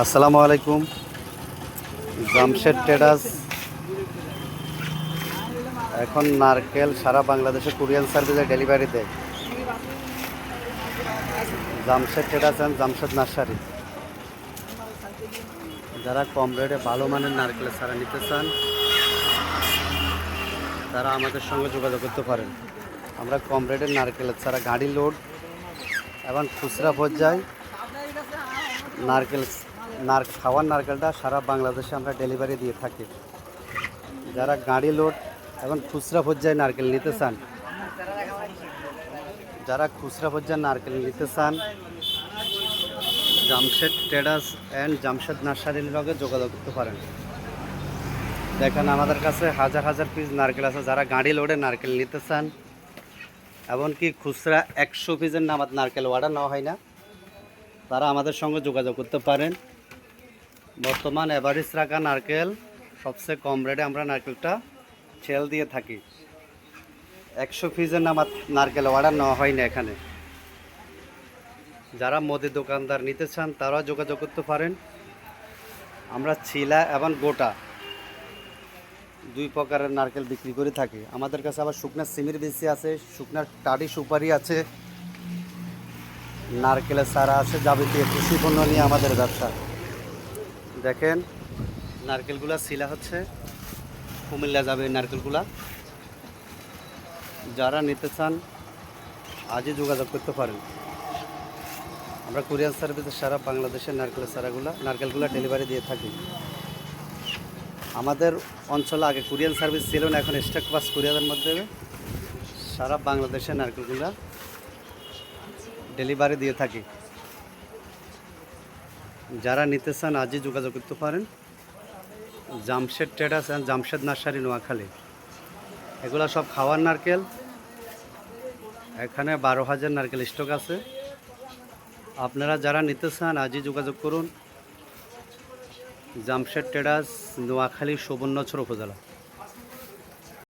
আসসালামু আলাইকুম। জামশেদ ট্রেডার্স এখন নারকেল সারা বাংলাদেশে কুরিয়ার সার্ভিসে ডেলিভারি দেয়। Jamshed traders and Jamshed nursery. যারা কম রেটে ভালো মানের নারকেলের চারা নিতে চান তারা আমাদের সঙ্গে যোগাযোগ করতে পারেন। আমরা কম রেটের নারকেলের চারা গাড়ি লোড এবং খুচরা পর্যায়ে নারকেল খাওয়ার নারকেলটা সারা বাংলাদেশে আমরা ডেলিভারি দিয়ে থাকি। যারা গাড়ি লোড এবং খুচরা পর্যায়ে নারকেল নিতে চান জামশেদ ট্রেডার্স অ্যান্ড জামশেদ নার্সারির লগে যোগাযোগ করতে পারেন। দেখেন আমাদের কাছে হাজার হাজার পিস নারকেল আছে। যারা গাড়ি লোডে নারকেল নিতে চান, এমনকি খুচরা 100 পিসের নামাত নারকেল অর্ডার নেওয়া হয় না, তারা আমাদের সঙ্গে যোগাযোগ করতে পারেন। বর্তমান এভারেজ রাখা নারকেল সবচেয়ে কম রেটে আমরা নারকেলটা সেল দিয়ে থাকি। 100 পিসের নামাত নারকেল অর্ডার নেওয়া হয় না এখানে। যারা মুদি দোকানদার নিতে চান তারাও যোগাযোগ করতে পারেন। আমরা ছিলা এবং গোটা দুই প্রকারের নারকেল বিক্রি করে থাকি। আমাদের কাছে আবার শুকনার সিমির বেশি আছে, শুকনার টাডি সুপারি আছে, নারকেলের চারা আছে। যাবতীয় কৃষি পণ্য নিয়ে আমাদের ব্যবসা। দেখেন নারকেলগুলা ছিলা হচ্ছে কুমিল্লা যাবে এই নারকেলগুলা। যারা নিতে চান আজই যোগাযোগ করতে পারেন। আমরা কুরিয়ার সার্ভিসে সারা বাংলাদেশের নারকেলগুলো ডেলিভারি দিয়ে থাকি। আমাদের অঞ্চলে আগে কুরিয়ার সার্ভিস ছিল না, এখন স্টক বাস কুরিয়ারের মাধ্যমে সারা বাংলাদেশের নারকেলগুলো ডেলিভারি দিয়ে থাকি। যারা নিতে চান আজই যোগাযোগ করতে পারেন। Jamshed traders and Jamshed nursery, Noakhali. এগুলো সব খাওয়ার নারকেল। এখানে 12,000 নারকেল স্টক আছে। আপনারা যারা নিতে চান আজই যোগাযোগ করুন। জামশেদ ট্রেডার্স, নোয়াখালী, সুবর্ণচর উপজেলা।